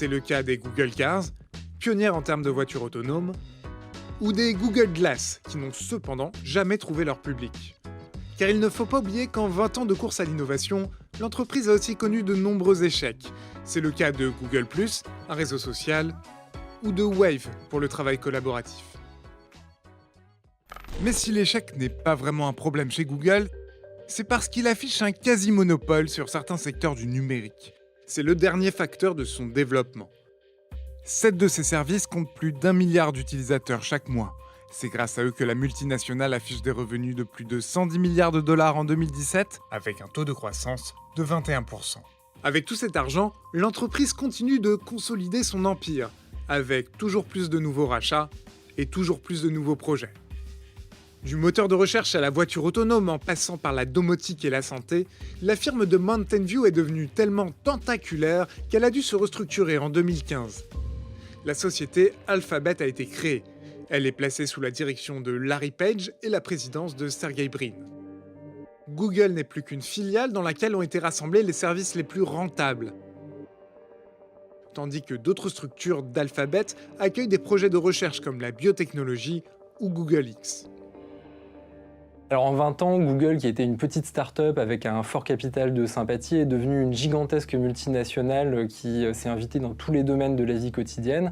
C'est le cas des Google Cars, pionnières en termes de voitures autonomes, ou des Google Glass, qui n'ont cependant jamais trouvé leur public. Car il ne faut pas oublier qu'en 20 ans de course à l'innovation, l'entreprise a aussi connu de nombreux échecs. C'est le cas de Google+, un réseau social, ou de Wave pour le travail collaboratif. Mais si l'échec n'est pas vraiment un problème chez Google, c'est parce qu'il affiche un quasi-monopole sur certains secteurs du numérique. C'est le dernier facteur de son développement. 7 de ses services comptent plus d'1 milliard d'utilisateurs chaque mois. C'est grâce à eux que la multinationale affiche des revenus de plus de 110 milliards de dollars en 2017, avec un taux de croissance de 21%. Avec tout cet argent, l'entreprise continue de consolider son empire, avec toujours plus de nouveaux rachats et toujours plus de nouveaux projets. Du moteur de recherche à la voiture autonome en passant par la domotique et la santé, la firme de Mountain View est devenue tellement tentaculaire qu'elle a dû se restructurer en 2015. La société Alphabet a été créée. Elle est placée sous la direction de Larry Page et la présidence de Sergey Brin. Google n'est plus qu'une filiale dans laquelle ont été rassemblés les services les plus rentables, tandis que d'autres structures d'Alphabet accueillent des projets de recherche comme la biotechnologie ou Google X. Alors en 20 ans, Google, qui était une petite start-up avec un fort capital de sympathie, est devenue une gigantesque multinationale qui s'est invitée dans tous les domaines de la vie quotidienne.